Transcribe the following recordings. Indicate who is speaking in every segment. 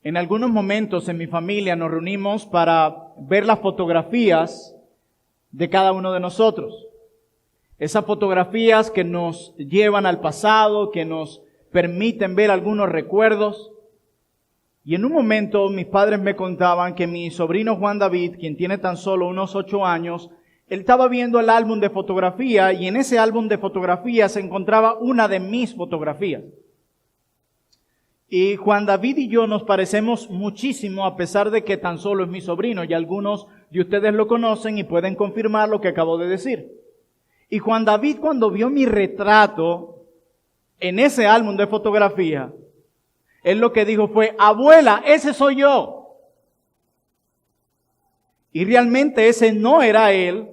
Speaker 1: En algunos momentos en mi familia nos reunimos para ver las fotografías de cada uno de nosotros. Esas fotografías que nos llevan al pasado, que nos permiten ver algunos recuerdos. Y en un momento mis padres me contaban que mi sobrino Juan David, quien tiene tan solo unos 8 años, él estaba viendo el álbum de fotografía y en ese álbum de fotografías se encontraba una de mis fotografías. Y Juan David y yo nos parecemos muchísimo a pesar de que tan solo es mi sobrino y algunos de ustedes lo conocen y pueden confirmar lo que acabo de decir. Y Juan David, cuando vio mi retrato en ese álbum de fotografía, él lo que dijo fue: abuela, ese soy yo. Y realmente ese no era él.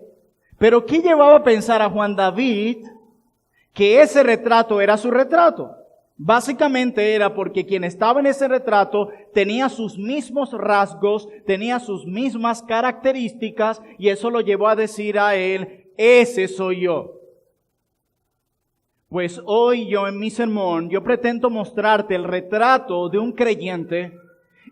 Speaker 1: Pero ¿qué llevaba a pensar a Juan David que ese retrato era su retrato? Básicamente era porque quien estaba en ese retrato tenía sus mismos rasgos, tenía sus mismas características, y eso lo llevó a decir a él: ese soy yo. Pues hoy yo en mi sermón, yo pretendo mostrarte el retrato de un creyente,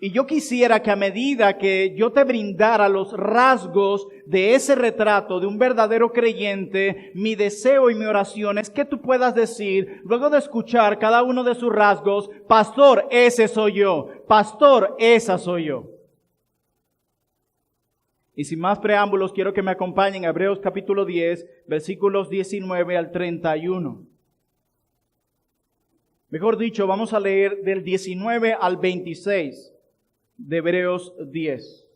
Speaker 1: y yo quisiera que a medida que yo te brindara los rasgos de ese retrato de un verdadero creyente, mi deseo y mi oración es que tú puedas decir, luego de escuchar cada uno de sus rasgos: pastor, ese soy yo. Pastor, esa soy yo. Y sin más preámbulos, quiero que me acompañen a Hebreos capítulo 10, versículos 19 al 31. Mejor dicho, vamos a leer del 19 al 26 de Hebreos 10.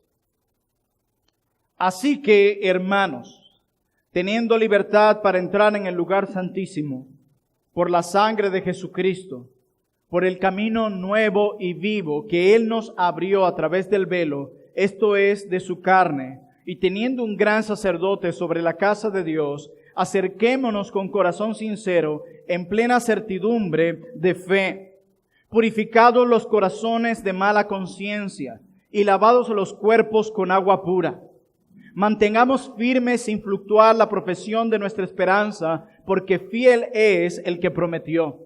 Speaker 1: Así que, hermanos, teniendo libertad para entrar en el lugar santísimo, por la sangre de Jesucristo, por el camino nuevo y vivo que Él nos abrió a través del velo, esto es, de su carne, y teniendo un gran sacerdote sobre la casa de Dios, acerquémonos con corazón sincero, en plena certidumbre de fe, purificados los corazones de mala conciencia y lavados los cuerpos con agua pura. Mantengamos firme sin fluctuar la profesión de nuestra esperanza, porque fiel es el que prometió.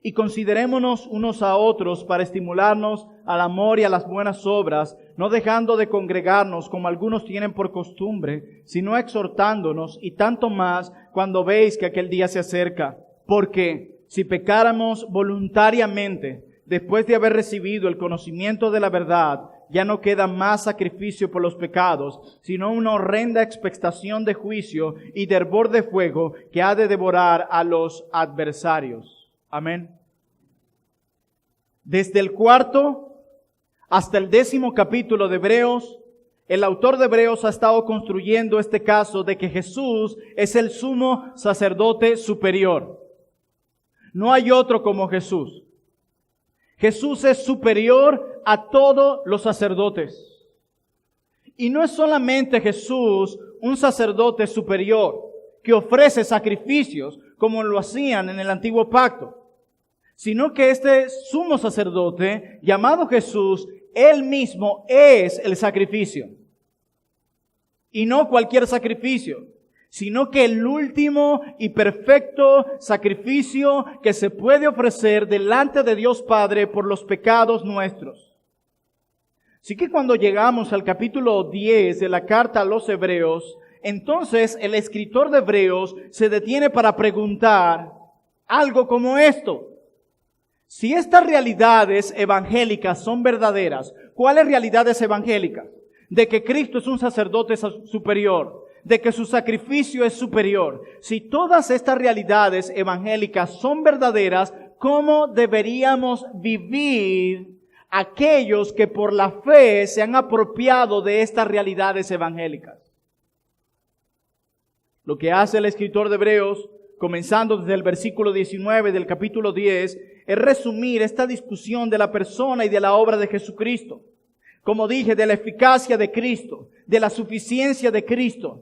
Speaker 1: Y considerémonos unos a otros para estimularnos al amor y a las buenas obras, no dejando de congregarnos como algunos tienen por costumbre, sino exhortándonos, y tanto más cuando veis que aquel día se acerca. Porque si pecáramos voluntariamente, después de haber recibido el conocimiento de la verdad, ya no queda más sacrificio por los pecados, sino una horrenda expectación de juicio y de hervor de fuego que ha de devorar a los adversarios. Amén. Desde el 4 hasta el 10º capítulo de Hebreos, el autor de Hebreos ha estado construyendo este caso de que Jesús es el sumo sacerdote superior. No hay otro como Jesús. Jesús es superior a todos los sacerdotes. Y no es solamente Jesús un sacerdote superior que ofrece sacrificios como lo hacían en el antiguo pacto, sino que este sumo sacerdote llamado Jesús, Él mismo es el sacrificio. Y no cualquier sacrificio, sino que el último y perfecto sacrificio que se puede ofrecer delante de Dios Padre por los pecados nuestros. Así que cuando llegamos al capítulo 10 de la carta a los Hebreos, entonces el escritor de Hebreos se detiene para preguntar algo como esto. Si estas realidades evangélicas son verdaderas, ¿cuáles realidades evangélicas? De que Cristo es un sacerdote superior, de que su sacrificio es superior. Si todas estas realidades evangélicas son verdaderas, ¿cómo deberíamos vivir aquellos que por la fe se han apropiado de estas realidades evangélicas? Lo que hace el escritor de Hebreos, comenzando desde el versículo 19 del capítulo 10, es resumir esta discusión de la persona y de la obra de Jesucristo. Como dije, de la eficacia de Cristo, de la suficiencia de Cristo,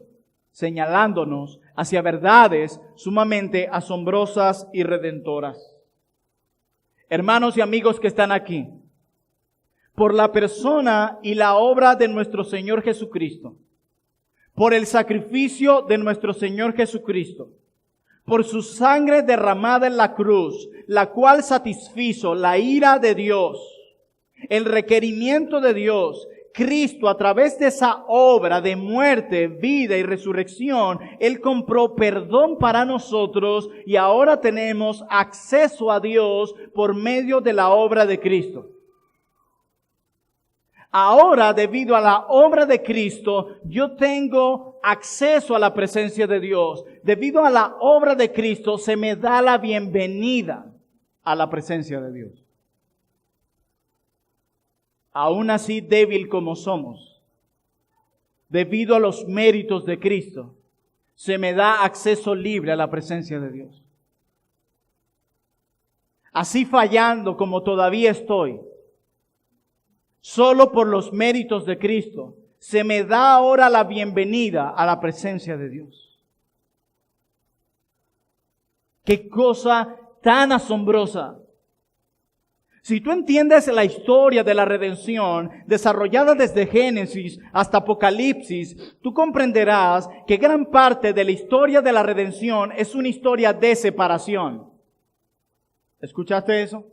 Speaker 1: señalándonos hacia verdades sumamente asombrosas y redentoras. Hermanos y amigos que están aquí, por la persona y la obra de nuestro Señor Jesucristo, por el sacrificio de nuestro Señor Jesucristo, por su sangre derramada en la cruz, la cual satisfizo la ira de Dios, El requerimiento de Dios, Cristo a través de esa obra de muerte, vida y resurrección, Él compró perdón para nosotros y ahora tenemos acceso a Dios por medio de la obra de Cristo. Ahora, debido a la obra de Cristo, yo tengo acceso a la presencia de Dios. Debido a la obra de Cristo, se me da la bienvenida a la presencia de Dios. Aún así débil como somos, debido a los méritos de Cristo, se me da acceso libre a la presencia de Dios. Así fallando como todavía estoy, solo por los méritos de Cristo, se me da ahora la bienvenida a la presencia de Dios. ¡Qué cosa tan asombrosa! Si tú entiendes la historia de la redención, desarrollada desde Génesis hasta Apocalipsis, tú comprenderás que gran parte de la historia de la redención es una historia de separación. ¿Escuchaste eso?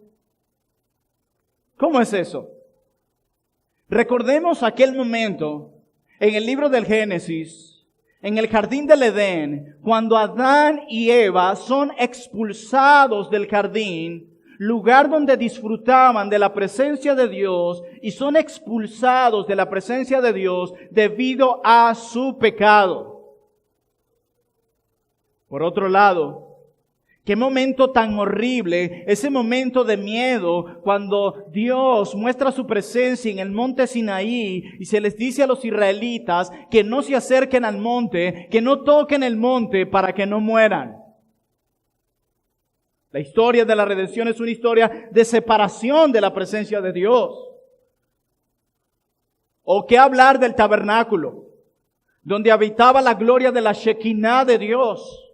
Speaker 1: ¿Cómo es eso? Recordemos aquel momento en el libro del Génesis, en el jardín del Edén, cuando Adán y Eva son expulsados del jardín, lugar donde disfrutaban de la presencia de Dios, y son expulsados de la presencia de Dios debido a su pecado. Por otro lado, qué momento tan horrible, ese momento de miedo cuando Dios muestra su presencia en el monte Sinaí y se les dice a los israelitas que no se acerquen al monte, que no toquen el monte para que no mueran. La historia de la redención es una historia de separación de la presencia de Dios. ¿O qué hablar del tabernáculo, donde habitaba la gloria de la Shekinah de Dios?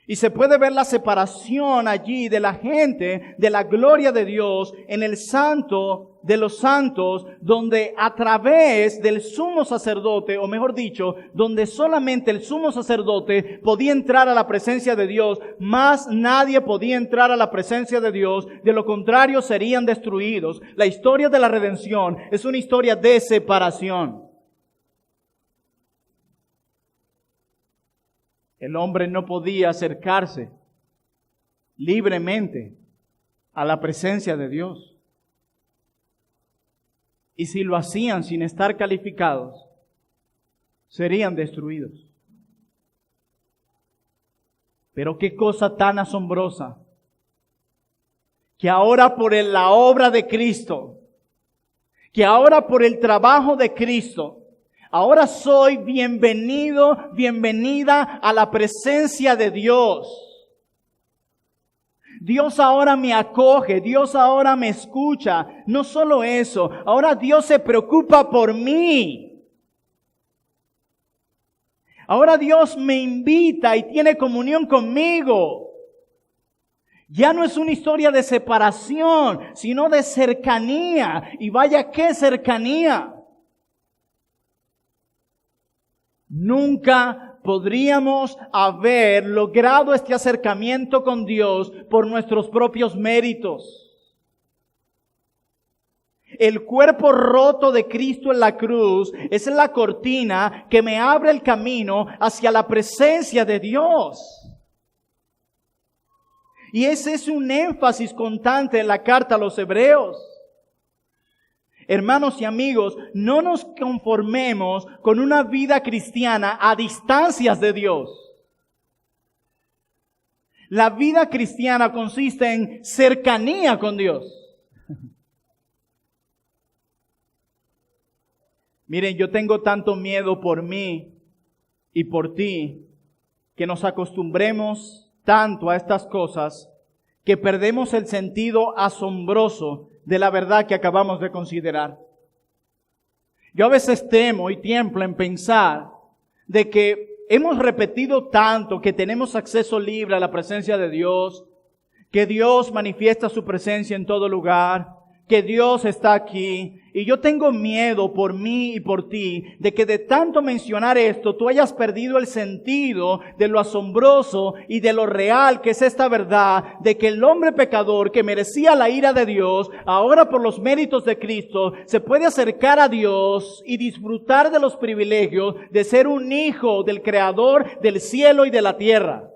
Speaker 1: Y se puede ver la separación allí de la gente, de la gloria de Dios, en el santo de los santos, donde a través del sumo sacerdote, o mejor dicho, donde solamente el sumo sacerdote podía entrar a la presencia de Dios, más nadie podía entrar a la presencia de Dios, de lo contrario serían destruidos. La historia de la redención es una historia de separación. El hombre no podía acercarse libremente a la presencia de Dios. Y si lo hacían sin estar calificados, serían destruidos. Pero qué cosa tan asombrosa, que ahora por la obra de Cristo, que ahora por el trabajo de Cristo, ahora soy bienvenido, bienvenida a la presencia de Dios. Dios ahora me acoge, Dios ahora me escucha. No solo eso, ahora Dios se preocupa por mí. Ahora Dios me invita y tiene comunión conmigo. Ya no es una historia de separación, sino de cercanía. Y vaya qué cercanía. Nunca podríamos haber logrado este acercamiento con Dios por nuestros propios méritos. El cuerpo roto de Cristo en la cruz es la cortina que me abre el camino hacia la presencia de Dios. Y ese es un énfasis constante en la carta a los Hebreos. Hermanos y amigos, no nos conformemos con una vida cristiana a distancias de Dios. La vida cristiana consiste en cercanía con Dios. Miren, yo tengo tanto miedo por mí y por ti, que nos acostumbremos tanto a estas cosas, que perdemos el sentido asombroso de la verdad que acabamos de considerar. Yo a veces temo y tiemblo en pensar de que hemos repetido tanto que tenemos acceso libre a la presencia de Dios, que Dios manifiesta su presencia en todo lugar, que Dios está aquí. Y yo tengo miedo por mí y por ti de que de tanto mencionar esto tú hayas perdido el sentido de lo asombroso y de lo real que es esta verdad de que el hombre pecador que merecía la ira de Dios, ahora por los méritos de Cristo, se puede acercar a Dios y disfrutar de los privilegios de ser un hijo del Creador del cielo y de la tierra.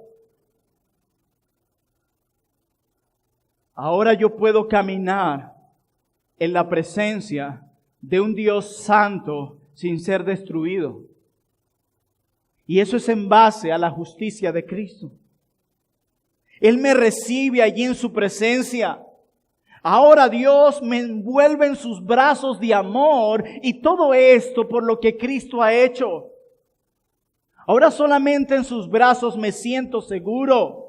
Speaker 1: Ahora yo puedo caminar en la presencia de un Dios santo sin ser destruido. Y eso es en base a la justicia de Cristo. Él me recibe allí en su presencia. Ahora Dios me envuelve en sus brazos de amor y todo esto por lo que Cristo ha hecho. Ahora solamente en sus brazos me siento seguro.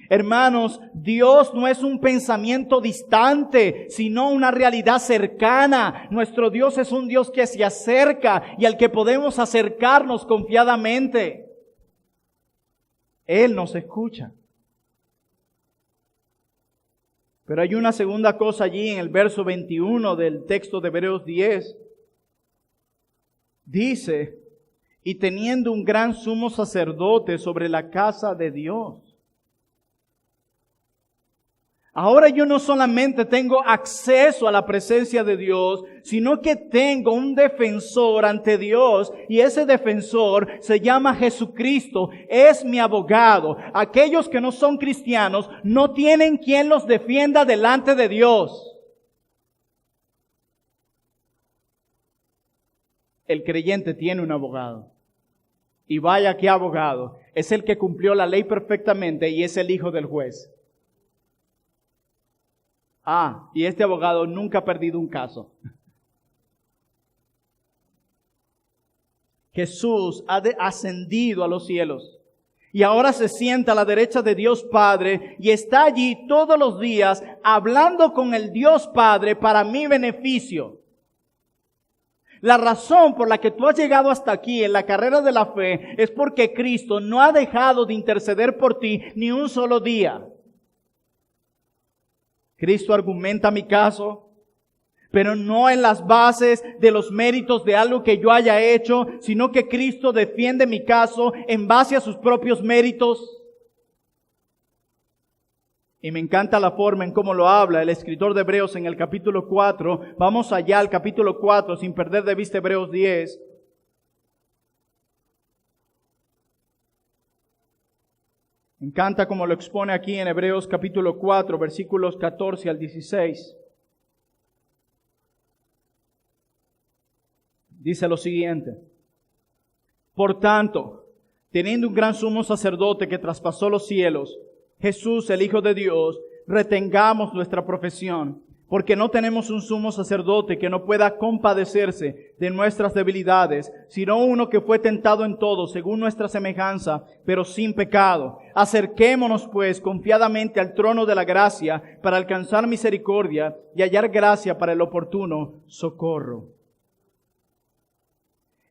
Speaker 1: Hermanos, Dios no es un pensamiento distante, sino una realidad cercana. Nuestro Dios es un Dios que se acerca y al que podemos acercarnos confiadamente. Él nos escucha. Pero hay una segunda cosa allí en el verso 21 del texto de Hebreos 10. Dice, y teniendo un gran sumo sacerdote sobre la casa de Dios. Ahora yo no solamente tengo acceso a la presencia de Dios, sino que tengo un defensor ante Dios y ese defensor se llama Jesucristo, es mi abogado. Aquellos que no son cristianos no tienen quien los defienda delante de Dios. El creyente tiene un abogado. Y vaya qué abogado. Es el que cumplió la ley perfectamente y es el hijo del juez. Y este abogado nunca ha perdido un caso. Jesús ha ascendido a los cielos y ahora se sienta a la derecha de Dios Padre y está allí todos los días hablando con el Dios Padre para mi beneficio. La razón por la que tú has llegado hasta aquí en la carrera de la fe es porque Cristo no ha dejado de interceder por ti ni un solo día. Cristo argumenta mi caso, pero no en las bases de los méritos de algo que yo haya hecho, sino que Cristo defiende mi caso en base a sus propios méritos. Y me encanta la forma en cómo lo habla el escritor de Hebreos en el capítulo 4. Vamos allá al capítulo 4 sin perder de vista Hebreos 10. Me encanta como lo expone aquí en Hebreos capítulo 4, versículos 14 al 16. Dice lo siguiente. Por tanto, teniendo un gran sumo sacerdote que traspasó los cielos, Jesús, el Hijo de Dios, retengamos nuestra profesión, porque no tenemos un sumo sacerdote que no pueda compadecerse de nuestras debilidades, sino uno que fue tentado en todo según nuestra semejanza, pero sin pecado. Acerquémonos pues confiadamente al trono de la gracia para alcanzar misericordia y hallar gracia para el oportuno socorro.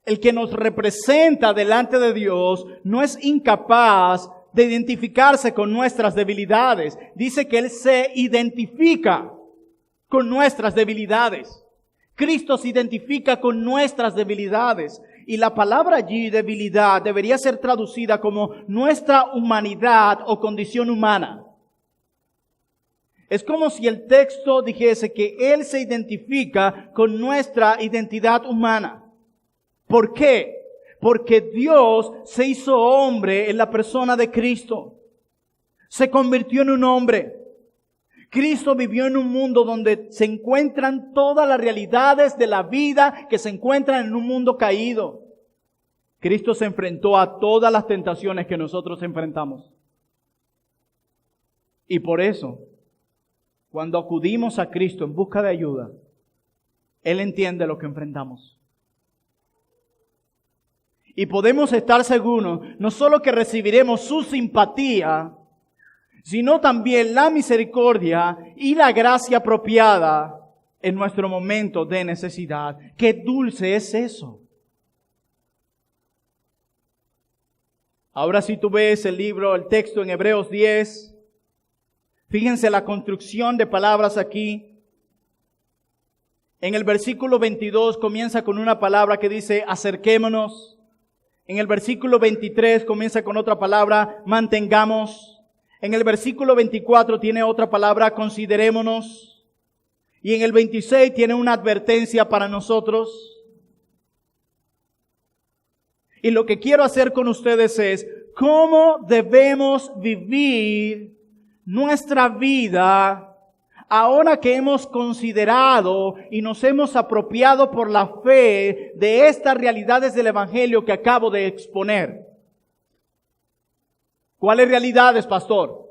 Speaker 1: El que nos representa delante de Dios no es incapaz de identificarse con nuestras debilidades. Dice que Él se identifica con nuestras debilidades. Cristo se identifica con nuestras debilidades. Y la palabra allí, debilidad, debería ser traducida como nuestra humanidad o condición humana. Es como si el texto dijese que Él se identifica con nuestra identidad humana. ¿Por qué? Porque Dios se hizo hombre en la persona de Cristo. Se convirtió en un hombre. Cristo vivió en un mundo donde se encuentran todas las realidades de la vida que se encuentran en un mundo caído. Cristo se enfrentó a todas las tentaciones que nosotros enfrentamos. Y por eso, cuando acudimos a Cristo en busca de ayuda, Él entiende lo que enfrentamos. Y podemos estar seguros, no solo que recibiremos su simpatía, sino también la misericordia y la gracia apropiada en nuestro momento de necesidad. ¡Qué dulce es eso! Ahora si tú ves el texto en Hebreos 10, fíjense la construcción de palabras aquí. En el versículo 22 comienza con una palabra que dice acerquémonos. En el versículo 23 comienza con otra palabra, mantengamos. En el versículo 24 tiene otra palabra, considerémonos. Y en el 26 tiene una advertencia para nosotros. Y lo que quiero hacer con ustedes es, ¿cómo debemos vivir nuestra vida ahora que hemos considerado y nos hemos apropiado por la fe de estas realidades del Evangelio que acabo de exponer? ¿Cuáles realidades, pastor?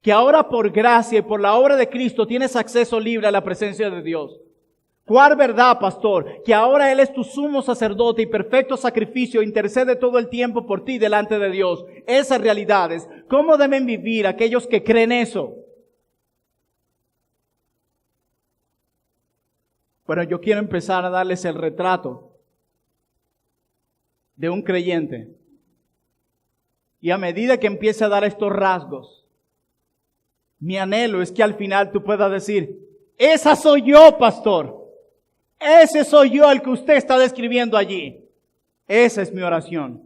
Speaker 1: Que ahora por gracia y por la obra de Cristo tienes acceso libre a la presencia de Dios. ¿Cuál verdad, pastor? Que ahora Él es tu sumo sacerdote y perfecto sacrificio, intercede todo el tiempo por ti delante de Dios. Esas realidades, ¿cómo deben vivir aquellos que creen eso? Bueno, yo quiero empezar a darles el retrato de un creyente. Y a medida que empiece a dar estos rasgos, mi anhelo es que al final tú puedas decir, esa soy yo, pastor. Ese soy yo el que usted está describiendo allí. Esa es mi oración.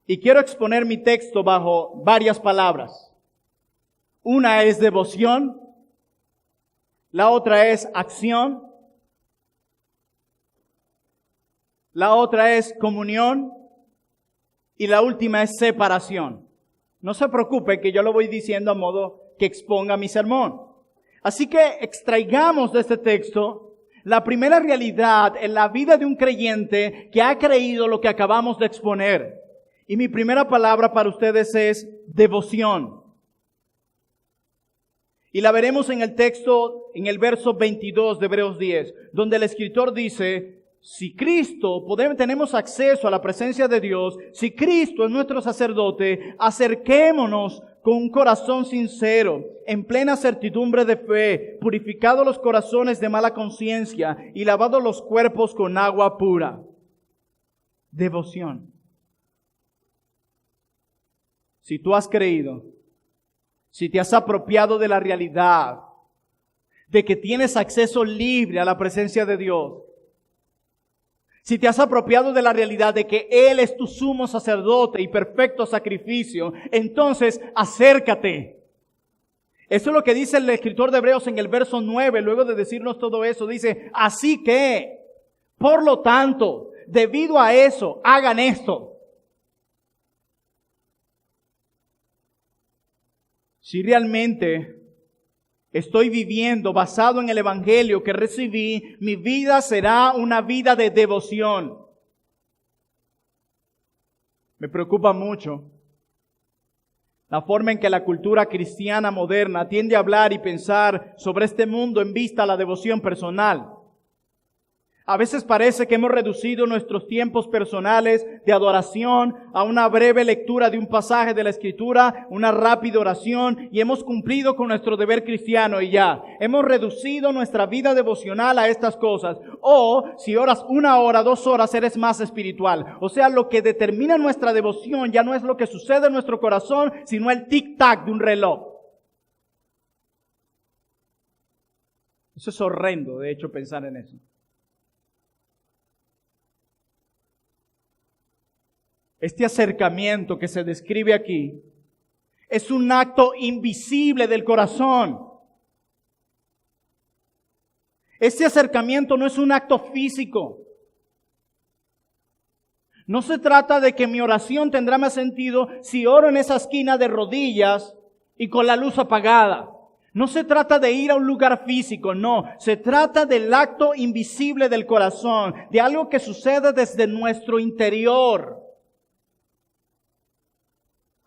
Speaker 1: Y quiero exponer mi texto bajo varias palabras. Una es devoción. La otra es acción. La otra es comunión. Y la última es separación. No se preocupe que yo lo voy diciendo a modo que exponga mi sermón. Así que extraigamos de este texto la primera realidad en la vida de un creyente que ha creído lo que acabamos de exponer. Y mi primera palabra para ustedes es devoción. Y la veremos en el texto, en el verso 22 de Hebreos 10, donde el escritor dice, si Cristo, tenemos acceso a la presencia de Dios, si Cristo es nuestro sacerdote, acerquémonos con un corazón sincero, en plena certidumbre de fe, purificados los corazones de mala conciencia y lavados los cuerpos con agua pura. Devoción. Si tú has creído, si te has apropiado de la realidad de que tienes acceso libre a la presencia de Dios, si te has apropiado de la realidad de que Él es tu sumo sacerdote y perfecto sacrificio, entonces acércate. Eso es lo que dice el escritor de Hebreos en el verso 9, luego de decirnos todo eso, dice, así que, por lo tanto, debido a eso, hagan esto. Si realmente estoy viviendo basado en el Evangelio que recibí, mi vida será una vida de devoción. Me preocupa mucho la forma en que la cultura cristiana moderna tiende a hablar y pensar sobre este mundo en vista a la devoción personal. A veces parece que hemos reducido nuestros tiempos personales de adoración a una breve lectura de un pasaje de la Escritura, una rápida oración, y hemos cumplido con nuestro deber cristiano y ya. Hemos reducido nuestra vida devocional a estas cosas. O, si oras 1 hora, 2 horas, eres más espiritual. O sea, lo que determina nuestra devoción ya no es lo que sucede en nuestro corazón, sino el tic-tac de un reloj. Eso es horrendo, de hecho, pensar en eso. Este acercamiento que se describe aquí es un acto invisible del corazón. Este acercamiento no es un acto físico. No se trata de que mi oración tendrá más sentido si oro en esa esquina de rodillas y con la luz apagada. No se trata de ir a un lugar físico, no. Se trata del acto invisible del corazón, de algo que sucede desde nuestro interior.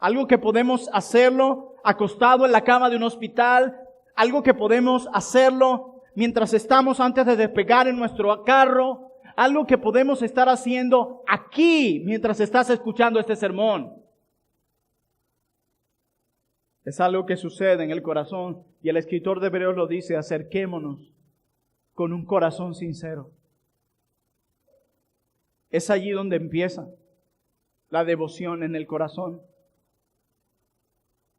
Speaker 1: Algo que podemos hacerlo acostado en la cama de un hospital. Algo que podemos hacerlo mientras estamos antes de despegar en nuestro carro. Algo que podemos estar haciendo aquí mientras estás escuchando este sermón. Es algo que sucede en el corazón. Y el escritor de Hebreos lo dice, acerquémonos con un corazón sincero. Es allí donde empieza la devoción en el corazón.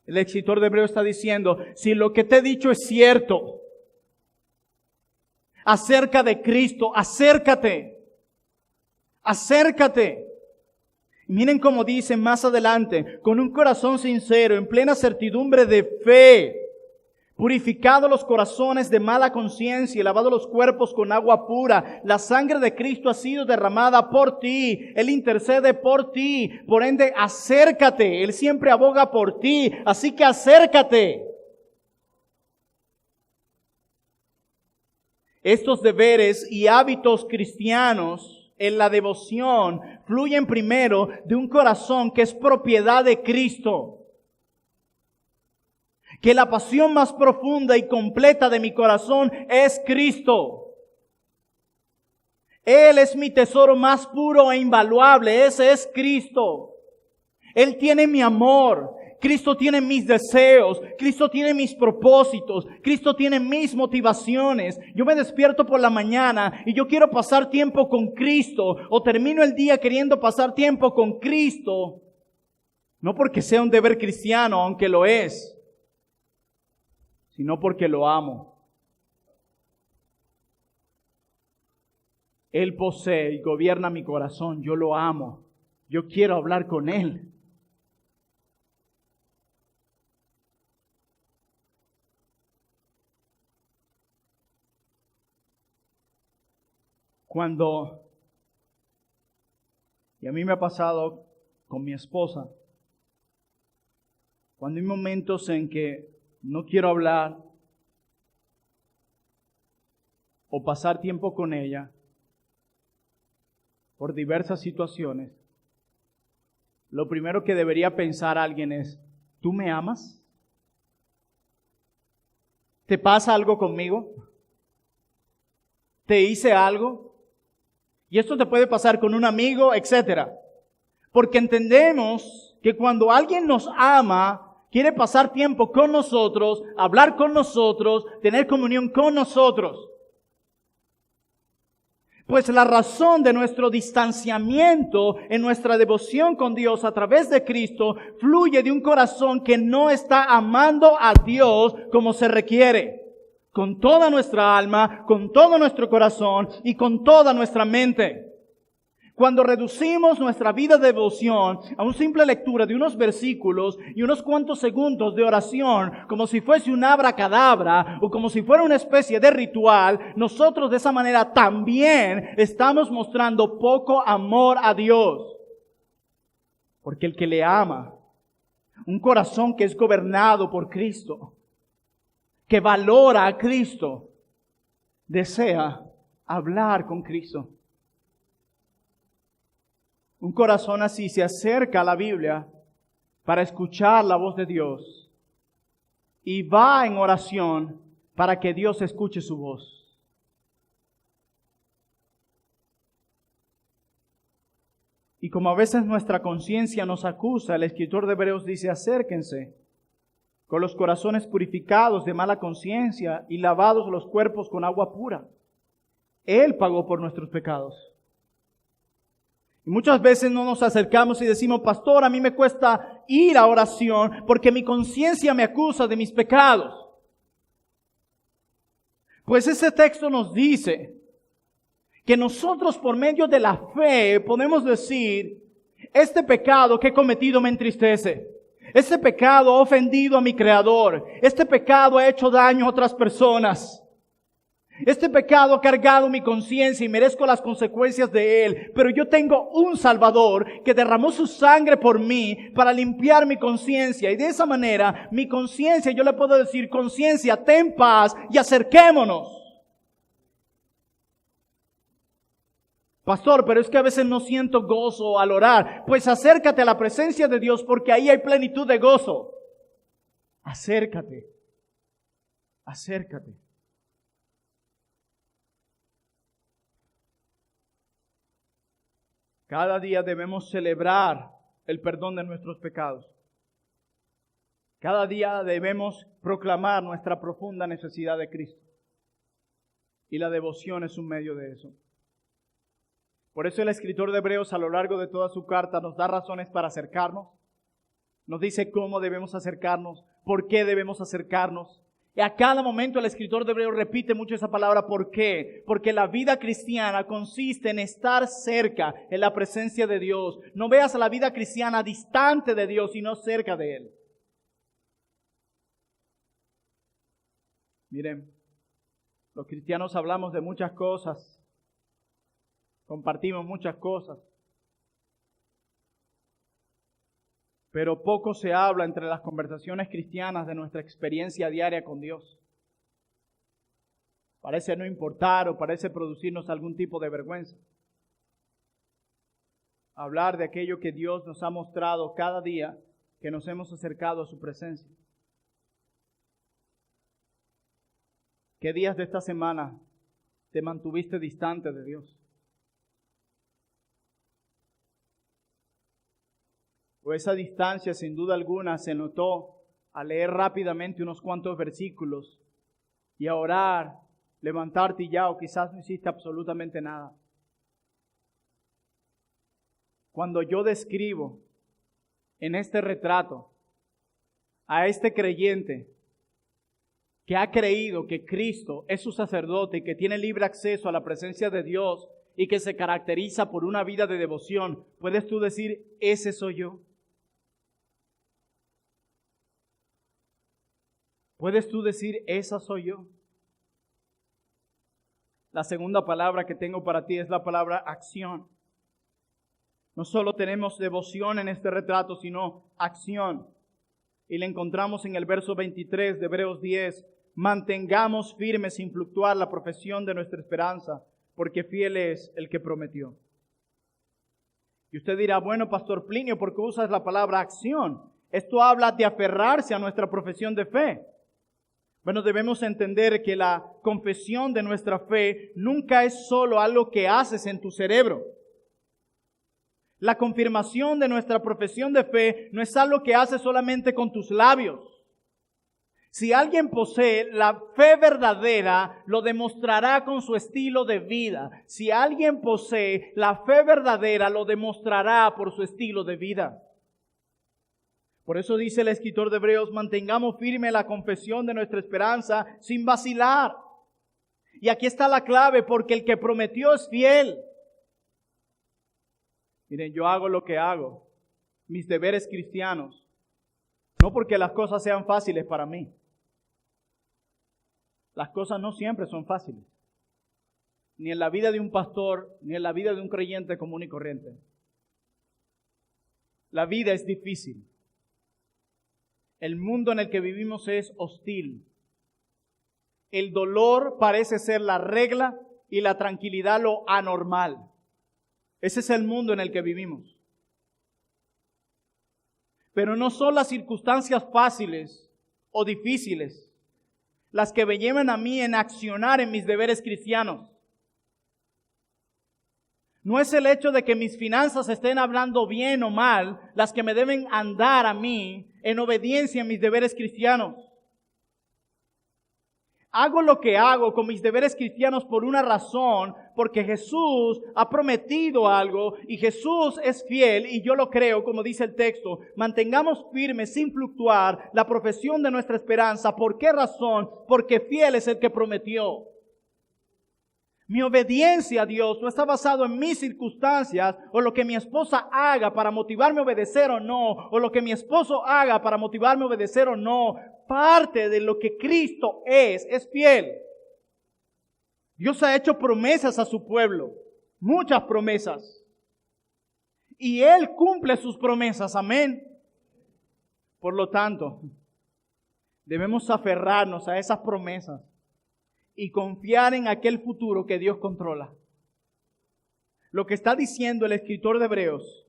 Speaker 1: El escritor de Hebreos está diciendo, si lo que te he dicho es cierto, acerca de Cristo. Acércate. Acércate. Y miren cómo dice más adelante, con un corazón sincero, en plena certidumbre de fe, purificado los corazones de mala conciencia y lavado los cuerpos con agua pura. La sangre de Cristo ha sido derramada por ti. Él intercede por ti. Por ende, acércate. Él siempre aboga por ti. Así que acércate. Estos deberes y hábitos cristianos en la devoción fluyen primero de un corazón que es propiedad de Cristo. Que la pasión más profunda y completa de mi corazón es Cristo. Él es mi tesoro más puro e invaluable. Ese es Cristo. Él tiene mi amor. Cristo tiene mis deseos. Cristo tiene mis propósitos. Cristo tiene mis motivaciones. Yo me despierto por la mañana y yo quiero pasar tiempo con Cristo. O termino el día queriendo pasar tiempo con Cristo. No porque sea un deber cristiano, aunque lo es, sino porque lo amo. Él posee y gobierna mi corazón. Yo lo amo. Yo quiero hablar con Él. Y a mí me ha pasado con mi esposa, cuando hay momentos en que no quiero hablar o pasar tiempo con ella por diversas situaciones, lo primero que debería pensar alguien es, ¿tú me amas? ¿Te pasa algo conmigo? ¿Te hice algo? Y esto te puede pasar con un amigo, etcétera. Porque entendemos que cuando alguien nos ama, quiere pasar tiempo con nosotros, hablar con nosotros, tener comunión con nosotros. Pues la razón de nuestro distanciamiento en nuestra devoción con Dios a través de Cristo fluye de un corazón que no está amando a Dios como se requiere. Con toda nuestra alma, con todo nuestro corazón y con toda nuestra mente. Cuando reducimos nuestra vida de devoción a una simple lectura de unos versículos y unos cuantos segundos de oración, como si fuese un abracadabra o como si fuera una especie de ritual, nosotros de esa manera también estamos mostrando poco amor a Dios. Porque el que le ama, un corazón que es gobernado por Cristo, que valora a Cristo, desea hablar con Cristo. Un corazón así se acerca a la Biblia para escuchar la voz de Dios y va en oración para que Dios escuche su voz. Y como a veces nuestra conciencia nos acusa, el escritor de Hebreos dice, acérquense con los corazones purificados de mala conciencia y lavados los cuerpos con agua pura. Él pagó por nuestros pecados. Y muchas veces no nos acercamos y decimos, pastor, a mí me cuesta ir a oración porque mi conciencia me acusa de mis pecados. Pues ese texto nos dice que nosotros por medio de la fe podemos decir, este pecado que he cometido me entristece. Este pecado ha ofendido a mi Creador. Este pecado ha hecho daño a otras personas. Este pecado ha cargado mi conciencia y merezco las consecuencias de él. Pero yo tengo un Salvador que derramó su sangre por mí para limpiar mi conciencia. Y de esa manera, mi conciencia, yo le puedo decir, conciencia, ten paz y acerquémonos. Pastor, pero es que a veces no siento gozo al orar. Pues acércate a la presencia de Dios porque ahí hay plenitud de gozo. Acércate. Acércate. Cada día debemos celebrar el perdón de nuestros pecados. Cada día debemos proclamar nuestra profunda necesidad de Cristo. Y la devoción es un medio de eso. Por eso el escritor de Hebreos a lo largo de toda su carta nos da razones para acercarnos. Nos dice cómo debemos acercarnos, por qué debemos acercarnos. Y a cada momento el escritor de Hebreos repite mucho esa palabra. ¿Por qué? Porque la vida cristiana consiste en estar cerca, en la presencia de Dios. No veas a la vida cristiana distante de Dios, sino cerca de Él. Miren, los cristianos hablamos de muchas cosas, compartimos muchas cosas, pero poco se habla entre las conversaciones cristianas de nuestra experiencia diaria con Dios. Parece no importar o parece producirnos algún tipo de vergüenza. Hablar de aquello que Dios nos ha mostrado cada día que nos hemos acercado a su presencia. ¿Qué días de esta semana te mantuviste distante de Dios? O esa distancia, sin duda alguna, se notó al leer rápidamente unos cuantos versículos y a orar, levantarte y ya, o quizás no hiciste absolutamente nada. Cuando yo describo en este retrato a este creyente que ha creído que Cristo es su sacerdote y que tiene libre acceso a la presencia de Dios y que se caracteriza por una vida de devoción, ¿puedes tú decir, ese soy yo? ¿Puedes tú decir, esa soy yo? La segunda palabra que tengo para ti es la palabra acción. No solo tenemos devoción en este retrato, sino acción. Y la encontramos en el verso 23 de Hebreos 10. Mantengamos firme sin fluctuar la profesión de nuestra esperanza, porque fiel es el que prometió. Y usted dirá, bueno, Pastor Plinio, ¿por qué usas la palabra acción? Esto habla de aferrarse a nuestra profesión de fe. Bueno, debemos entender que la confesión de nuestra fe nunca es solo algo que haces en tu cerebro. La confirmación de nuestra profesión de fe no es algo que haces solamente con tus labios. Si alguien posee la fe verdadera, lo demostrará con su estilo de vida. Si alguien posee la fe verdadera, lo demostrará por su estilo de vida. Por eso dice el escritor de Hebreos, mantengamos firme la confesión de nuestra esperanza sin vacilar. Y aquí está la clave, porque el que prometió es fiel. Miren, yo hago lo que hago, mis deberes cristianos, no porque las cosas sean fáciles para mí. Las cosas no siempre son fáciles, ni en la vida de un pastor, ni en la vida de un creyente común y corriente. La vida es difícil. El mundo en el que vivimos es hostil. El dolor parece ser la regla y la tranquilidad lo anormal. Ese es el mundo en el que vivimos. Pero no son las circunstancias fáciles o difíciles las que me llevan a mí en accionar en mis deberes cristianos. No es el hecho de que mis finanzas estén hablando bien o mal las que me deben andar a mí en obediencia en mis deberes cristianos. Hago lo que hago con mis deberes cristianos por una razón, porque Jesús ha prometido algo y Jesús es fiel y yo lo creo, como dice el texto. Mantengamos firmes sin fluctuar la profesión de nuestra esperanza. ¿Por qué razón? Porque fiel es el que prometió. Mi obediencia a Dios no está basado en mis circunstancias o lo que mi esposa haga para motivarme a obedecer o no, o lo que mi esposo haga para motivarme a obedecer o no. Parte de lo que Cristo es fiel. Dios ha hecho promesas a su pueblo, muchas promesas. Y Él cumple sus promesas, amén. Por lo tanto, debemos aferrarnos a esas promesas y confiar en aquel futuro que Dios controla. Lo que está diciendo el escritor de Hebreos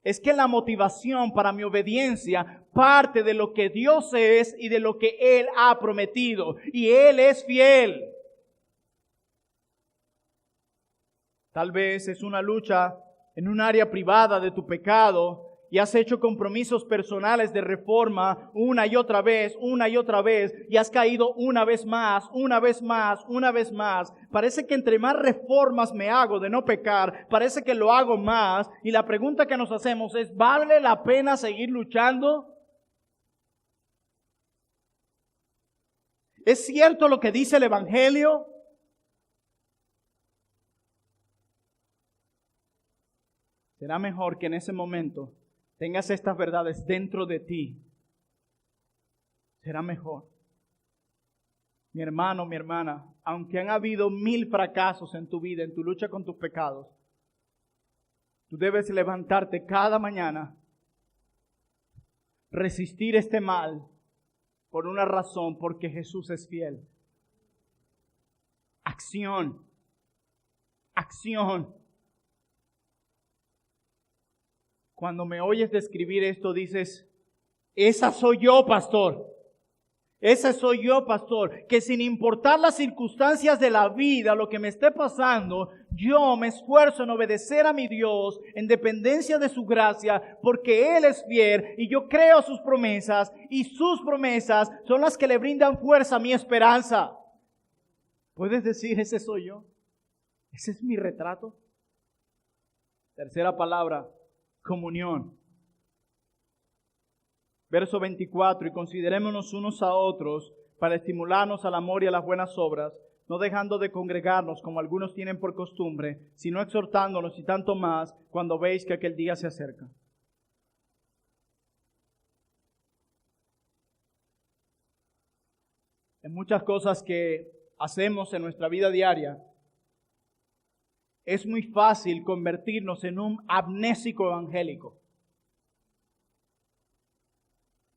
Speaker 1: es que la motivación para mi obediencia parte de lo que Dios es y de lo que Él ha prometido. Y Él es fiel. Tal vez es una lucha en un área privada de tu pecado y has hecho compromisos personales de reforma una y otra vez, y has caído una vez más. Parece que entre más reformas me hago de no pecar, parece que lo hago más. Y la pregunta que nos hacemos es, ¿vale la pena seguir luchando? ¿Es cierto lo que dice el Evangelio? Será mejor que en ese momento tengas estas verdades dentro de ti. Será mejor. Mi hermano, mi hermana, aunque han habido 1000 fracasos en tu vida, en tu lucha con tus pecados, tú debes levantarte cada mañana, resistir este mal por una razón, porque Jesús es fiel. Acción. Acción. Cuando me oyes describir esto, dices, esa soy yo, pastor. Esa soy yo, pastor. Que sin importar las circunstancias de la vida, lo que me esté pasando, yo me esfuerzo en obedecer a mi Dios, en dependencia de su gracia, porque Él es fiel y yo creo sus promesas, y sus promesas son las que le brindan fuerza a mi esperanza. ¿Puedes decir, ese soy yo? ¿Ese es mi retrato? Tercera palabra, comunión. Verso 24, y considerémonos unos a otros para estimularnos al amor y a las buenas obras, no dejando de congregarnos como algunos tienen por costumbre, sino exhortándonos y tanto más cuando veis que aquel día se acerca. En muchas cosas que hacemos en nuestra vida diaria, es muy fácil convertirnos en un amnésico evangélico.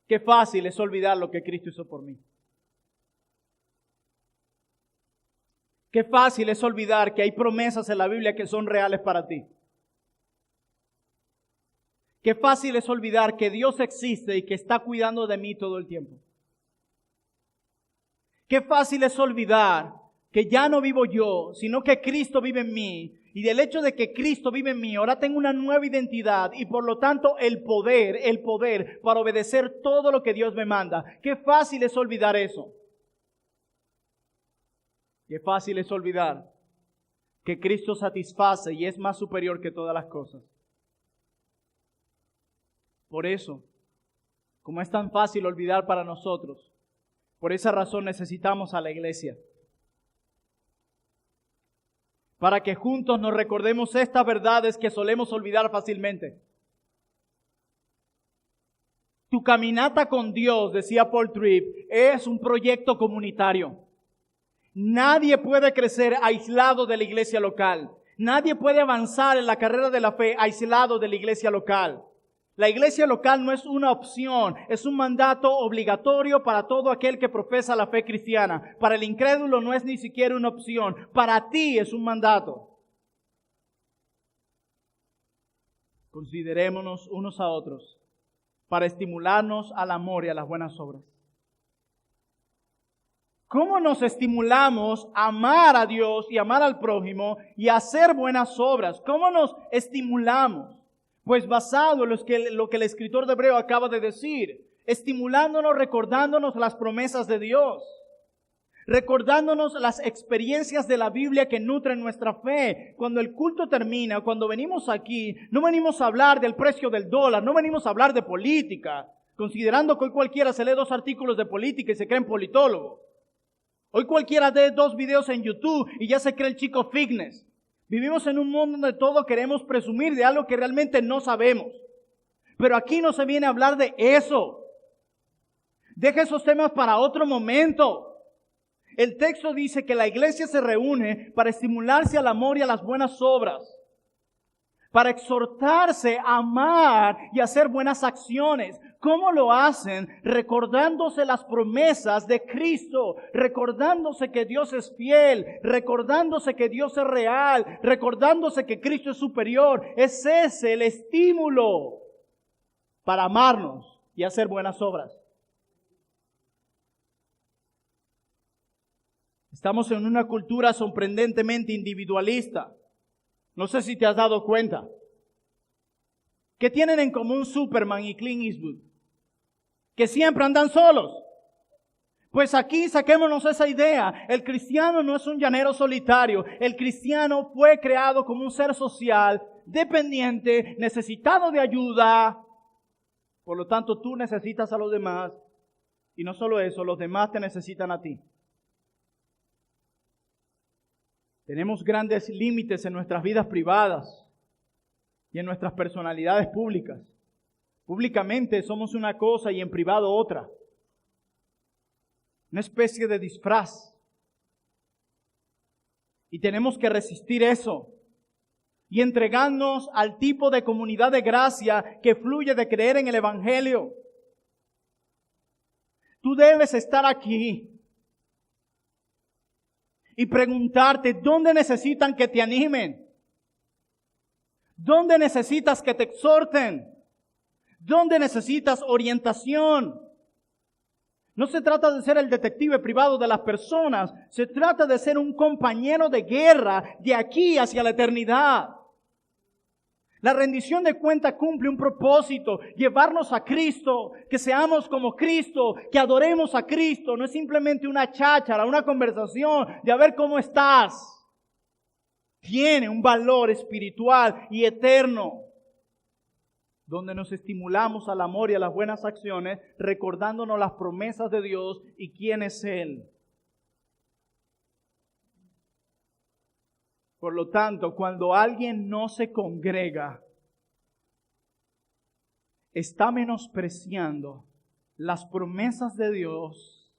Speaker 1: Qué fácil es olvidar lo que Cristo hizo por mí. Qué fácil es olvidar que hay promesas en la Biblia que son reales para ti. Qué fácil es olvidar que Dios existe y que está cuidando de mí todo el tiempo. Qué fácil es olvidar que ya no vivo yo, sino que Cristo vive en mí. Y del hecho de que Cristo vive en mí, ahora tengo una nueva identidad y por lo tanto el poder para obedecer todo lo que Dios me manda. Qué fácil es olvidar eso. Qué fácil es olvidar que Cristo satisface y es más superior que todas las cosas. Por eso, como es tan fácil olvidar para nosotros, por esa razón necesitamos a la iglesia. Para que juntos nos recordemos estas verdades que solemos olvidar fácilmente. Tu caminata con Dios, decía Paul Tripp, es un proyecto comunitario. Nadie puede crecer aislado de la iglesia local. Nadie puede avanzar en la carrera de la fe aislado de la iglesia local. La iglesia local no es una opción, es un mandato obligatorio para todo aquel que profesa la fe cristiana. Para el incrédulo no es ni siquiera una opción, para ti es un mandato. Considerémonos unos a otros para estimularnos al amor y a las buenas obras. ¿Cómo nos estimulamos a amar a Dios y amar al prójimo y a hacer buenas obras? ¿Cómo nos estimulamos? Pues basado en lo que el escritor de Hebreo acaba de decir, estimulándonos, recordándonos las promesas de Dios, recordándonos las experiencias de la Biblia que nutren nuestra fe. Cuando el culto termina, cuando venimos aquí, no venimos a hablar del precio del dólar, no venimos a hablar de política, considerando que hoy cualquiera se lee 2 artículos de política y se cree politólogo. Hoy cualquiera ve 2 videos en YouTube y ya se cree el chico fitness. Vivimos en un mundo donde todos queremos presumir de algo que realmente no sabemos. Pero aquí no se viene a hablar de eso. Deja esos temas para otro momento. El texto dice que la iglesia se reúne para estimularse al amor y a las buenas obras, para exhortarse a amar y hacer buenas acciones. ¿Cómo lo hacen? Recordándose las promesas de Cristo, recordándose que Dios es fiel, recordándose que Dios es real, recordándose que Cristo es superior. Es ese el estímulo para amarnos y hacer buenas obras. Estamos en una cultura sorprendentemente individualista. No sé si te has dado cuenta. ¿Qué tienen en común Superman y Clint Eastwood? Que siempre andan solos. Pues aquí saquémonos esa idea. El cristiano no es un llanero solitario. El cristiano fue creado como un ser social, dependiente, necesitado de ayuda. Por lo tanto, tú necesitas a los demás. Y no solo eso, los demás te necesitan a ti. Tenemos grandes límites en nuestras vidas privadas y en nuestras personalidades públicas. Públicamente somos una cosa y en privado otra. Una especie de disfraz. Y tenemos que resistir eso y entregarnos al tipo de comunidad de gracia que fluye de creer en el Evangelio. Tú debes estar aquí y preguntarte, ¿dónde necesitan que te animen? ¿Dónde necesitas que te exhorten? ¿Dónde necesitas orientación? No se trata de ser el detective privado de las personas, se trata de ser un compañero de guerra de aquí hacia la eternidad. La rendición de cuenta cumple un propósito, llevarnos a Cristo, que seamos como Cristo, que adoremos a Cristo. No es simplemente una cháchara, una conversación de a ver cómo estás. Tiene un valor espiritual y eterno, donde nos estimulamos al amor y a las buenas acciones, recordándonos las promesas de Dios y quién es Él. Por lo tanto, cuando alguien no se congrega, está menospreciando las promesas de Dios,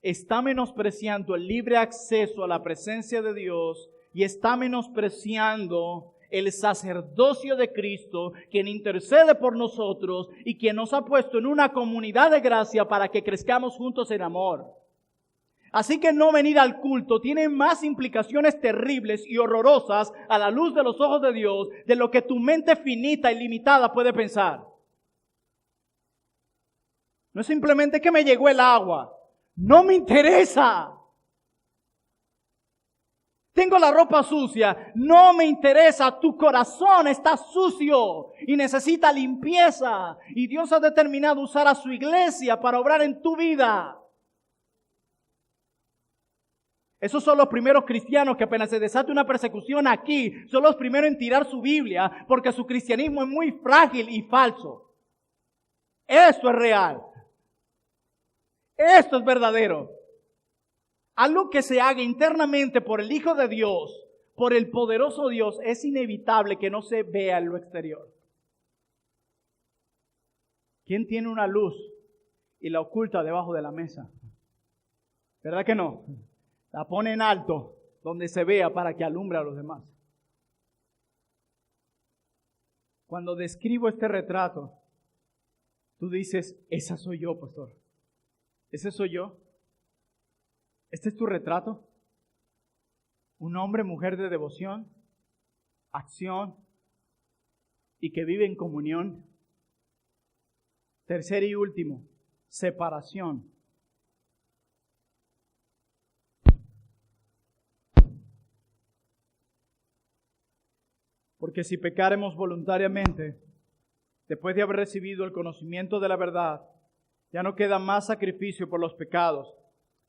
Speaker 1: está menospreciando el libre acceso a la presencia de Dios y está menospreciando el sacerdocio de Cristo, quien intercede por nosotros y quien nos ha puesto en una comunidad de gracia para que crezcamos juntos en amor. Así que no venir al culto tiene más implicaciones terribles y horrorosas a la luz de los ojos de Dios de lo que tu mente finita y limitada puede pensar. No es simplemente que me llegó el agua. No me interesa. Tengo la ropa sucia. No me interesa. Tu corazón está sucio y necesita limpieza. Y Dios ha determinado usar a su iglesia para obrar en tu vida. Esos son los primeros cristianos que apenas se desate una persecución aquí, son los primeros en tirar su Biblia porque su cristianismo es muy frágil y falso. Esto es real. Esto es verdadero. Algo que se haga internamente por el Hijo de Dios, por el poderoso Dios, es inevitable que no se vea en lo exterior. ¿Quién tiene una luz y la oculta debajo de la mesa? ¿Verdad que no? La pone en alto, donde se vea para que alumbre a los demás. Cuando describo este retrato, tú dices, esa soy yo, pastor. ¿Ese soy yo? ¿Este es tu retrato? Un hombre, mujer de devoción, acción y que vive en comunión. Tercero y último, separación. Porque si pecaremos voluntariamente, después de haber recibido el conocimiento de la verdad, ya no queda más sacrificio por los pecados,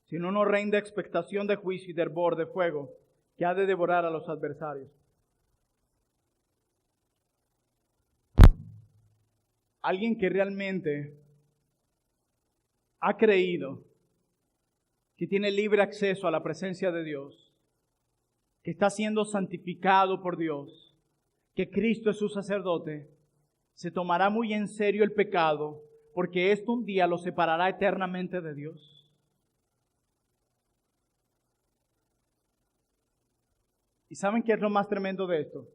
Speaker 1: sino una horrenda expectación de juicio y de hervor de fuego que ha de devorar a los adversarios. Alguien que realmente ha creído que tiene libre acceso a la presencia de Dios, que está siendo santificado por Dios, que Cristo es su sacerdote, se tomará muy en serio el pecado, porque esto un día lo separará eternamente de Dios. ¿Y saben qué es lo más tremendo de esto?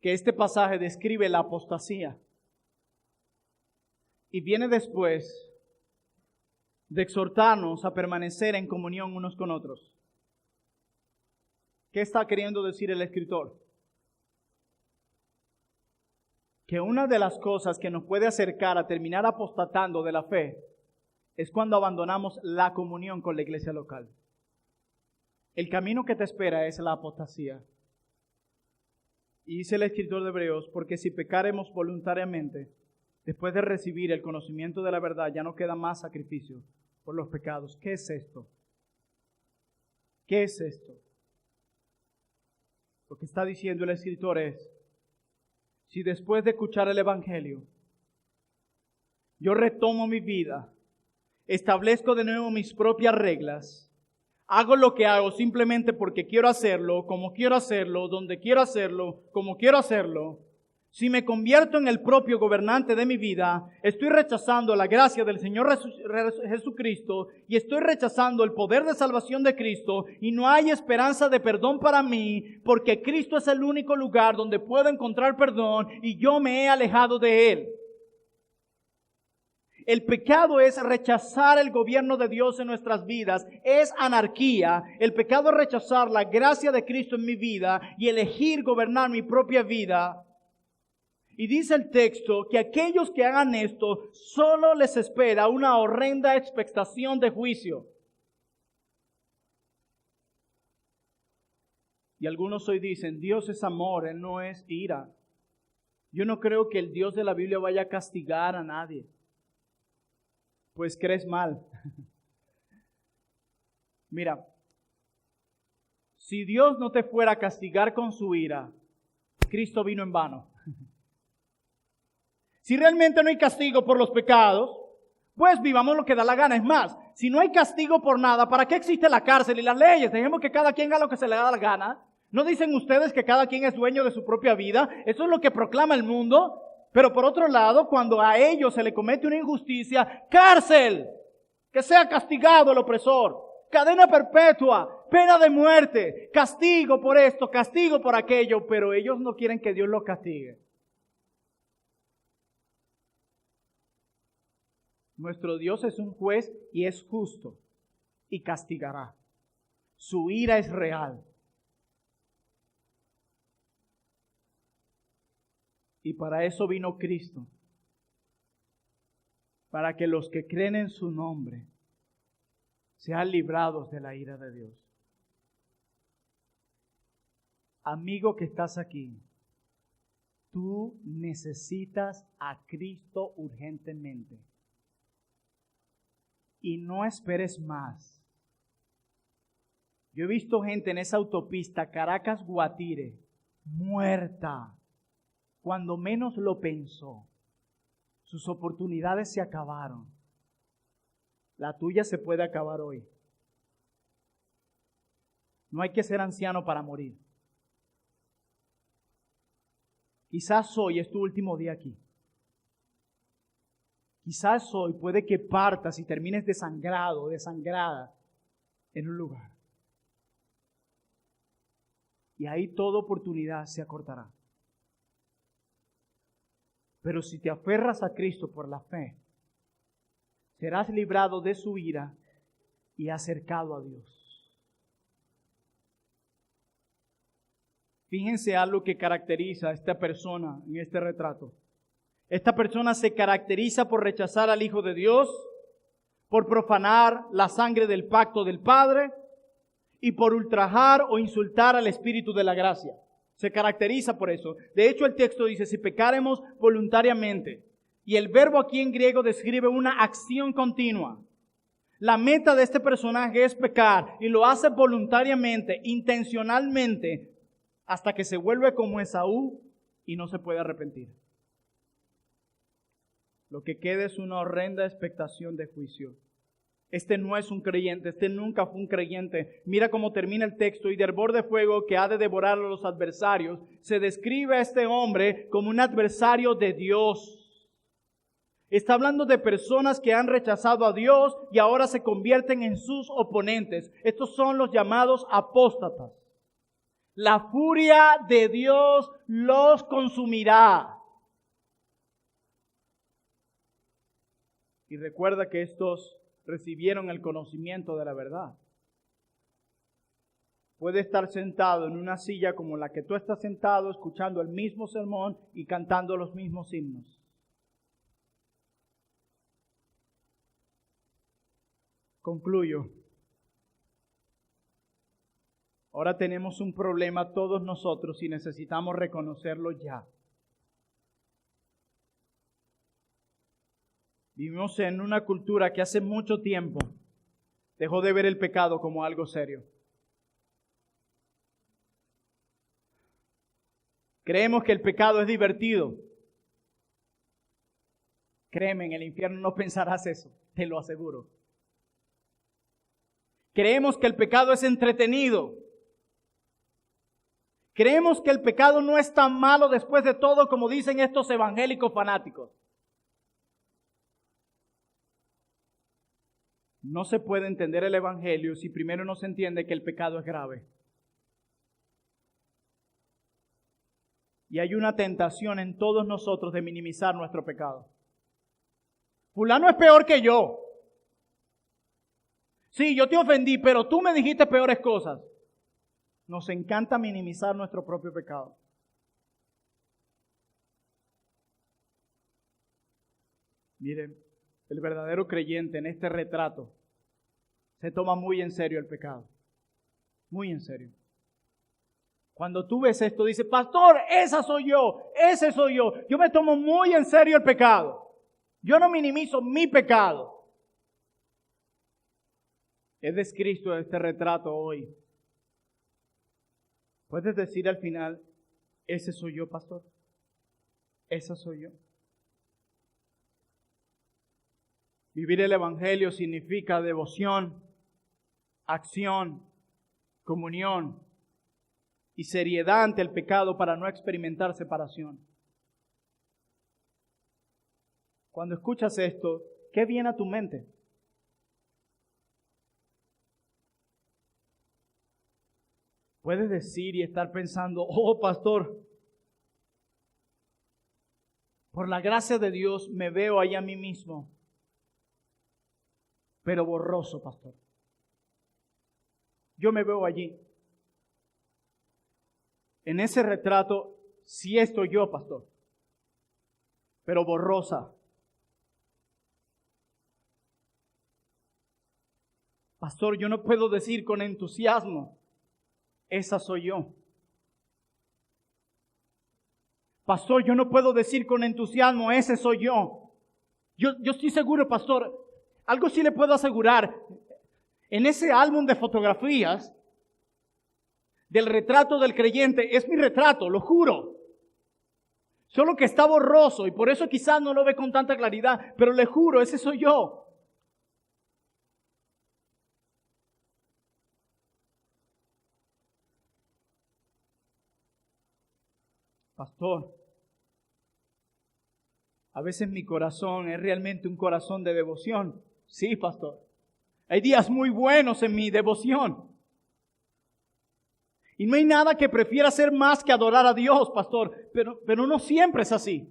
Speaker 1: Que este pasaje describe la apostasía y viene después de exhortarnos a permanecer en comunión unos con otros. ¿Qué está queriendo decir el escritor? Que una de las cosas que nos puede acercar a terminar apostatando de la fe es cuando abandonamos la comunión con la iglesia local. El camino que te espera es la apostasía. Y dice el escritor de Hebreos, porque si pecaremos voluntariamente, después de recibir el conocimiento de la verdad, ya no queda más sacrificio por los pecados. ¿Qué es esto? ¿Qué es esto? Lo que está diciendo el escritor es, si después de escuchar el Evangelio, yo retomo mi vida, establezco de nuevo mis propias reglas, Hago lo que hago simplemente porque quiero hacerlo, como quiero hacerlo, donde quiero hacerlo, como quiero hacerlo. Si me convierto en el propio gobernante de mi vida, estoy rechazando la gracia del Señor Jesucristo y estoy rechazando el poder de salvación de Cristo y no hay esperanza de perdón para mí porque Cristo es el único lugar donde puedo encontrar perdón y yo me he alejado de Él. El pecado es rechazar el gobierno de Dios en nuestras vidas, es anarquía. El pecado es rechazar la gracia de Cristo en mi vida y elegir gobernar mi propia vida. Y dice el texto que aquellos que hagan esto solo les espera una horrenda expectación de juicio. Y algunos hoy dicen, Dios es amor, Él no es ira. Yo no creo que el Dios de la Biblia vaya a castigar a nadie. Pues crees mal. Mira, si Dios no te fuera a castigar con su ira, Cristo vino en vano. Si realmente no hay castigo por los pecados, pues vivamos lo que da la gana. Es más, si no hay castigo por nada, ¿para qué existe la cárcel y las leyes? Dejemos que cada quien haga lo que se le da la gana. ¿No dicen ustedes que cada quien es dueño de su propia vida? Eso es lo que proclama el mundo. Pero por otro lado, cuando a ellos se le comete una injusticia, cárcel, que sea castigado el opresor, cadena perpetua, pena de muerte, castigo por esto, castigo por aquello, pero ellos no quieren que Dios los castigue. Nuestro Dios es un juez y es justo y castigará. Su ira es real. Y para eso vino Cristo, para que los que creen en su nombre sean librados de la ira de Dios. Amigo que estás aquí, tú necesitas a Cristo urgentemente. Y no esperes más. Yo he visto gente en esa autopista Caracas-Guatire muerta. Cuando menos lo pensó, sus oportunidades se acabaron. La tuya se puede acabar hoy. No hay que ser anciano para morir. Quizás hoy es tu último día aquí. Quizás hoy puede que partas y termines desangrado, desangrada en un lugar. Y ahí toda oportunidad se acortará. Pero si te aferras a Cristo por la fe, serás librado de su ira y acercado a Dios. Fíjense algo que caracteriza a esta persona en este retrato. Esta persona se caracteriza por rechazar al Hijo de Dios, por profanar la sangre del pacto del Padre y por ultrajar o insultar al Espíritu de la gracia. Se caracteriza por eso. De hecho, el texto dice, si pecáremos voluntariamente. Y el verbo aquí en griego describe una acción continua. La meta de este personaje es pecar y lo hace voluntariamente, intencionalmente, hasta que se vuelve como Esaú y no se puede arrepentir. Lo que queda es una horrenda expectación de juicio. Este no es un creyente, este nunca fue un creyente. Mira cómo termina el texto, y de hervor de fuego que ha de devorar a los adversarios. Se describe a este hombre como un adversario de Dios. Está hablando de personas que han rechazado a Dios y ahora se convierten en sus oponentes. Estos son los llamados apóstatas. La furia de Dios los consumirá. Y recuerda que estos recibieron el conocimiento de la verdad. Puede estar sentado en una silla como la que tú estás sentado, escuchando el mismo sermón y cantando los mismos himnos. Concluyo. Ahora tenemos un problema todos nosotros y necesitamos reconocerlo ya. Vivimos en una cultura que hace mucho tiempo dejó de ver el pecado como algo serio. Creemos que el pecado es divertido. Créeme, en el infierno no pensarás eso, te lo aseguro. Creemos que el pecado es entretenido. Creemos que el pecado no es tan malo después de todo como dicen estos evangélicos fanáticos. No se puede entender el evangelio si primero no se entiende que el pecado es grave. Y hay una tentación en todos nosotros de minimizar nuestro pecado. Fulano es peor que yo. Sí, yo te ofendí, pero tú me dijiste peores cosas. Nos encanta minimizar nuestro propio pecado. Miren, el verdadero creyente en este retrato se toma muy en serio el pecado. Muy en serio. Cuando tú ves esto, dices, pastor, esa soy yo, ese soy yo. Yo me tomo muy en serio el pecado. Yo no minimizo mi pecado. Es descrito este retrato hoy. ¿Puedes decir al final, ese soy yo, pastor? Esa soy yo. Vivir el evangelio significa devoción, acción, comunión y seriedad ante el pecado para no experimentar separación. Cuando escuchas esto, ¿qué viene a tu mente? Puedes decir y estar pensando, oh pastor, por la gracia de Dios me veo ahí a mí mismo, pero borroso, pastor. Yo me veo allí. En ese retrato sí estoy yo, pastor, pero borrosa. Pastor, yo no puedo decir con entusiasmo, esa soy yo. Pastor, yo no puedo decir con entusiasmo, ese soy yo. Yo estoy seguro, pastor, algo sí le puedo asegurar. En ese álbum de fotografías del retrato del creyente, es mi retrato, lo juro. Solo que está borroso y por eso quizás no lo ve con tanta claridad, pero le juro, ese soy yo. Pastor, a veces mi corazón es realmente un corazón de devoción. Sí, pastor. Hay días muy buenos en mi devoción. Y no hay nada que prefiera hacer más que adorar a Dios, pastor. Pero no siempre es así.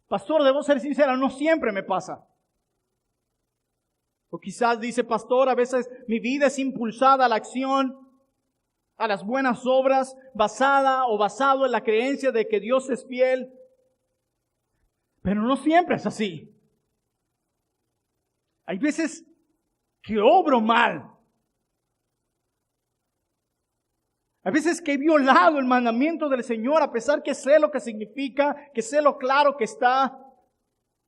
Speaker 1: Pastor, debo ser sincera, no siempre me pasa. O quizás dice, pastor, a veces mi vida es impulsada a la acción, a las buenas obras, basado en la creencia de que Dios es fiel. Pero no siempre es así. Hay veces que obro mal. Hay veces que he violado el mandamiento del Señor a pesar que sé lo que significa, que sé lo claro que está.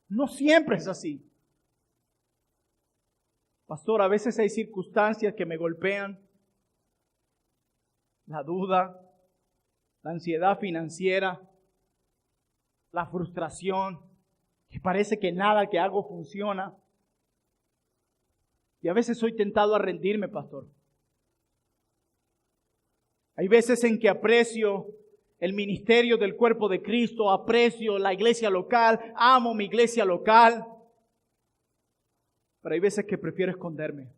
Speaker 1: No siempre es así. Pastor, a veces hay circunstancias que me golpean. La duda, la ansiedad financiera, la frustración, que parece que nada que hago funciona. Y a veces soy tentado a rendirme, pastor. Hay veces en que aprecio el ministerio del cuerpo de Cristo, aprecio la iglesia local, amo mi iglesia local. Pero hay veces que prefiero esconderme.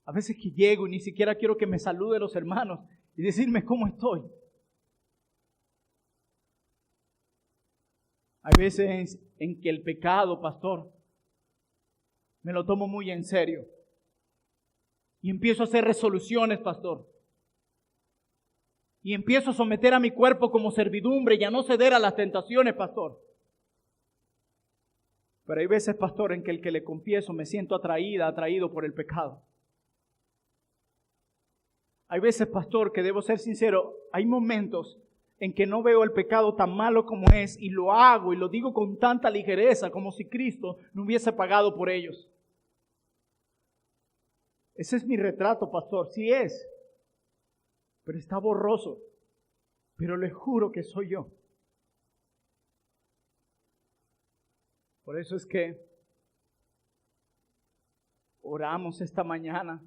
Speaker 1: A veces que llego y ni siquiera quiero que me saluden los hermanos y decirme cómo estoy. Hay veces en que el pecado, pastor, me lo tomo muy en serio. Y empiezo a hacer resoluciones, pastor. Y empiezo a someter a mi cuerpo como servidumbre y a no ceder a las tentaciones, pastor. Pero hay veces, pastor, en que el que le confieso me siento atraído por el pecado. Hay veces, pastor, que debo ser sincero, hay momentos en que no veo el pecado tan malo como es y lo hago y lo digo con tanta ligereza como si Cristo no hubiese pagado por ellos. Ese es mi retrato, pastor, sí es, pero está borroso, pero le juro que soy yo. Por eso es que oramos esta mañana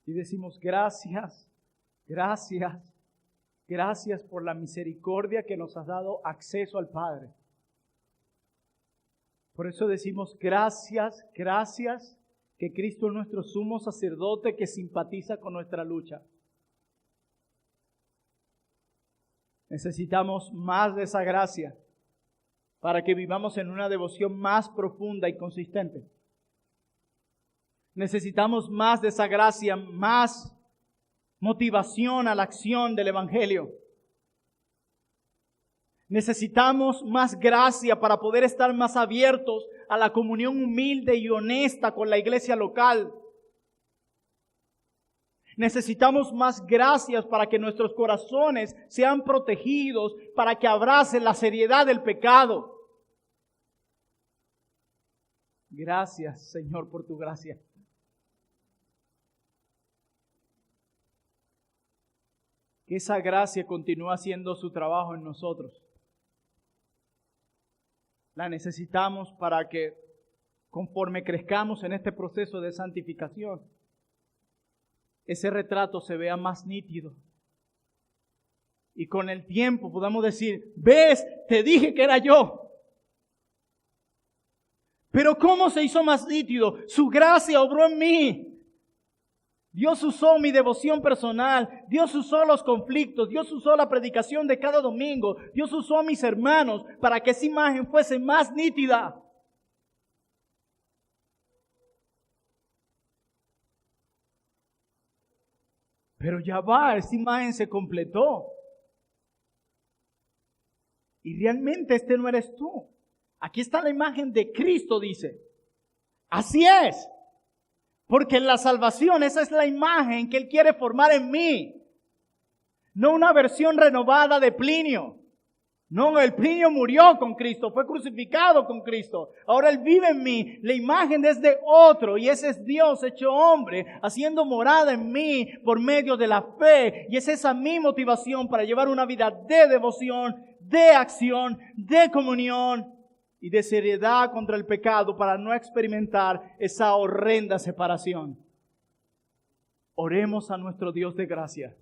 Speaker 1: y decimos gracias, gracias, gracias por la misericordia que nos has dado acceso al Padre. Por eso decimos gracias, gracias, que Cristo es nuestro sumo sacerdote que simpatiza con nuestra lucha. Necesitamos más de esa gracia para que vivamos en una devoción más profunda y consistente. Necesitamos más de esa gracia, más motivación a la acción del Evangelio. Necesitamos más gracia para poder estar más abiertos a la comunión humilde y honesta con la iglesia local. Necesitamos más gracias para que nuestros corazones sean protegidos, para que abracen la seriedad del pecado. Gracias, Señor, por tu gracia. Que esa gracia continúe haciendo su trabajo en nosotros. La necesitamos para que, conforme crezcamos en este proceso de santificación, ese retrato se vea más nítido. Y con el tiempo podamos decir, ¿ves? Te dije que era yo. Pero ¿cómo se hizo más nítido? Su gracia obró en mí. Dios usó mi devoción personal, Dios usó los conflictos, Dios usó la predicación de cada domingo, Dios usó a mis hermanos para que esa imagen fuese más nítida. Pero ya va, esa imagen se completó. Y realmente este no eres tú. Aquí está la imagen de Cristo, dice. Así es. Porque en la salvación esa es la imagen que Él quiere formar en mí. No una versión renovada de Plinio. No, el Plinio murió con Cristo, fue crucificado con Cristo. Ahora Él vive en mí. La imagen es de otro y ese es Dios hecho hombre, haciendo morada en mí por medio de la fe. Y es esa mi motivación para llevar una vida de devoción, de acción, de comunión y de seriedad contra el pecado para no experimentar esa horrenda separación. Oremos a nuestro Dios de gracia.